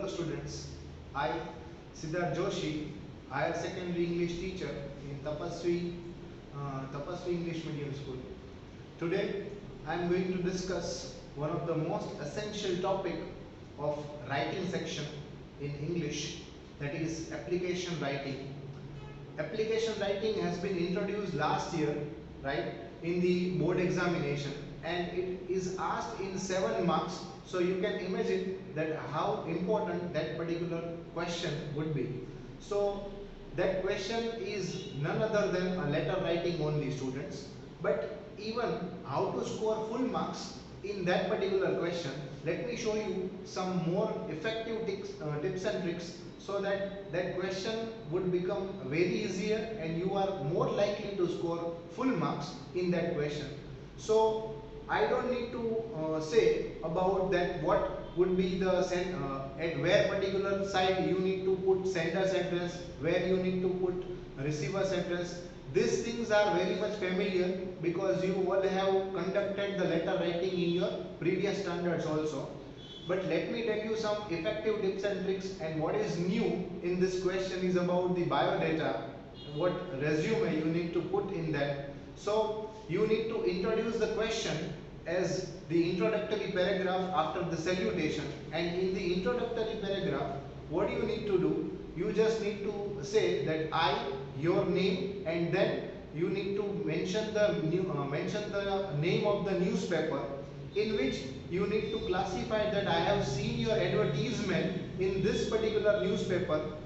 Hello students, I Siddharth Joshi, higher secondary English teacher in Tapaswi English Medium School. Today I am going to discuss one of the most essential topic of writing section in English, that is application writing. Application writing has been introduced last year, right, in the board examination, and it is asked in 7 marks. So you can imagine that how important that particular question would be. So that question is none other than a letter writing only, students. But even how to score full marks in that particular question, let me show you some more effective tips and tricks, so that that question would become very easier and you are more likely to score full marks in that question. So I don't need to say about that what would be the at where particular side you need to put sender's address, where you need to put receiver's address. These things are very much familiar because you all have conducted the letter writing in your previous standards also. But let me tell you some effective tips and tricks, and what is new in this question is about the biodata, what resume you need to put in that. So you need to introduce the question as the introductory paragraph after the salutation, and in the introductory paragraph what you need to do, you just need to say that I, your name, and then you need to mention the name of the newspaper in which you need to classify that I have seen your advertisement in this particular newspaper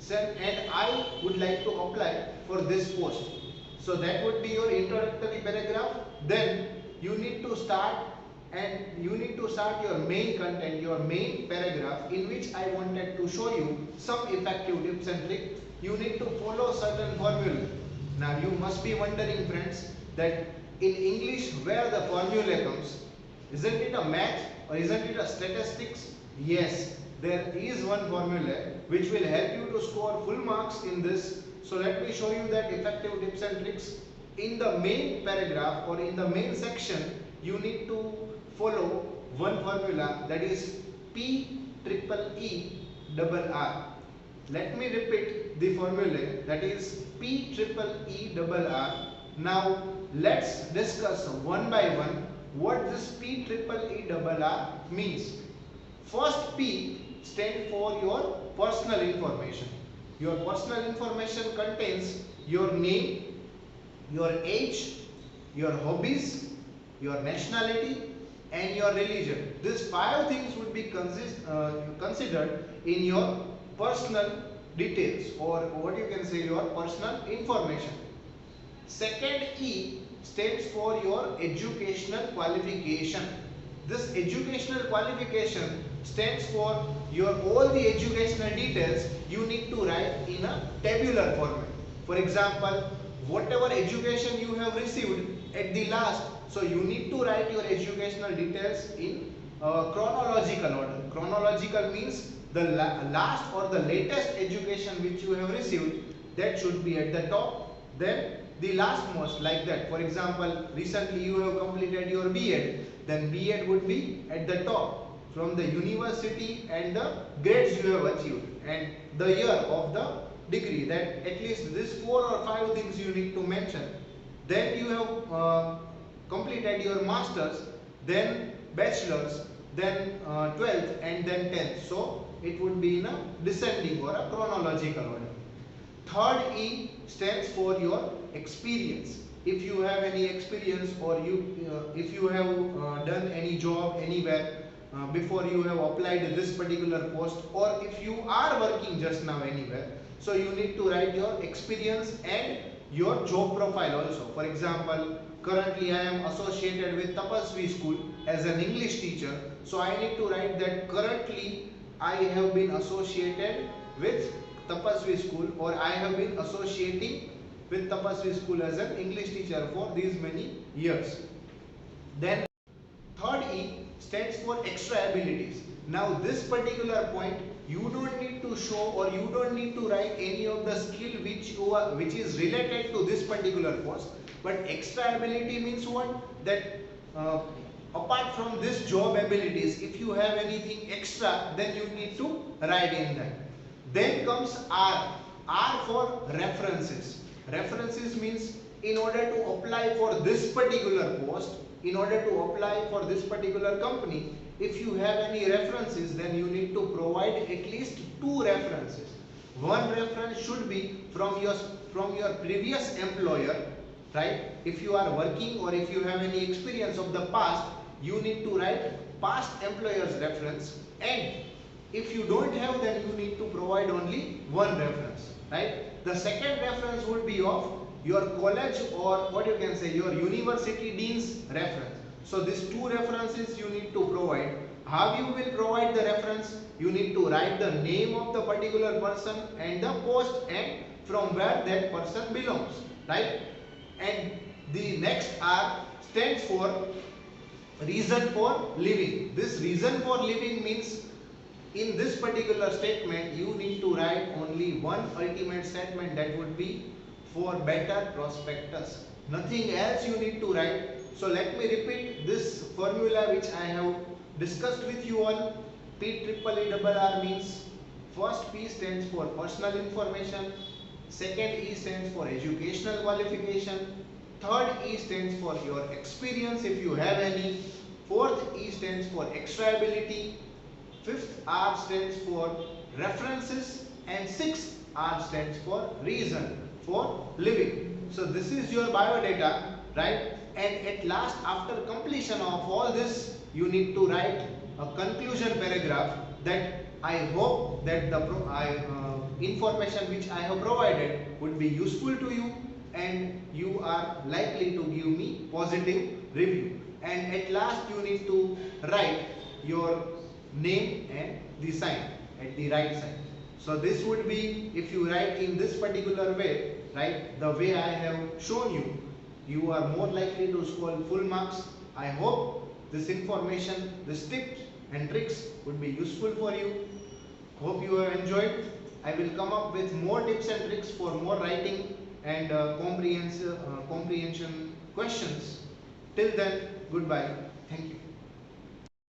and I would like to apply for this post. So that would be your introductory paragraph. Then you need to start your main content, your main paragraph, in which I wanted to show you some effective tips and tricks. You need to follow certain formula. Now you must be wondering, friends, that in English where the formula comes, isn't it a math or isn't it a statistics? Yes, there is one formula which will help you to score full marks in this. So let me show you that effective tips and tricks. In the main paragraph or in the main section, you need to follow one formula, that is PEERR. Let me repeat the formula, that is PEERR. Now let's discuss one by one what this PEERR means. First P stands for your personal information. Your personal information contains your name, your age, your hobbies, your nationality, and your religion. These 5 things would be considered in your personal details, or what you can say, your personal information. Second E stands for your educational qualification. This educational qualification stands for your all the educational details you need to write in a tabular format. For example, whatever education you have received at the last, so you need to write your educational details in chronological order. Chronological means the last or the latest education which you have received, that should be at the top, then the lastmost, like that. For example, recently you have completed your B.Ed, then B.Ed would be at the top from the university and the grades you have achieved and the year of the degree, that at least these 4 or 5 things you need to mention. Then you have completed your masters, then bachelors, then 12th, and then 10th. So it would be in a descending or a chronological order. Third E stands for your experience. If you have any experience, or if you have done any job anywhere before you have applied this particular post, or if you are working just now anywhere, so you need to write your experience and your job profile also. For example, currently I am associated with Tapaswi School as an English teacher, so I need to write that currently I have been associated with Tapaswi School, or I have been associating with Tapaswi School as an English teacher for these many years. Then third E stands for extra abilities. Now this particular point, you don't need to show or you don't need to write any of the skill which is related to this particular post. But extra ability means what? That apart from this job abilities, if you have anything extra, then you need to write in that. Then comes R. R for references. References means in order to apply for this particular post, in order to apply for this particular company, if you have any references, then you need to provide at least 2 references. One reference should be from your previous employer, right? If you are working or if you have any experience of the past, you need to write past employer's reference, and if you don't have, then you need to provide only one reference, right? The second reference would be of your college, or what you can say, your university dean's reference. So these 2 references you need to provide. How you will provide the reference? You need to write the name of the particular person and the post and from where that person belongs, right? And the next R stands for reason for living. This reason for living means in this particular statement you need to write only one ultimate statement, that would be for better prospectus. Nothing else you need to write. So let me repeat this formula which I have discussed with you all. PEER means first P stands for personal information, second E stands for educational qualification, third E stands for your experience if you have any, fourth E stands for extra ability, fifth R stands for references, and sixth R stands for reason for living. So this is your biodata, right? And at last, after completion of all this, you need to write a conclusion paragraph that I hope that the information which I have provided would be useful to you and you are likely to give me positive review. And at last you need to write your name and the sign at the right side. So this would be, if you write in this particular way, right, the way I have shown you, you are more likely to score full marks. I hope this information, this tips and tricks would be useful for you. Hope you have enjoyed. I will come up with more tips and tricks for more writing and comprehension questions. Till then, goodbye. Thank you.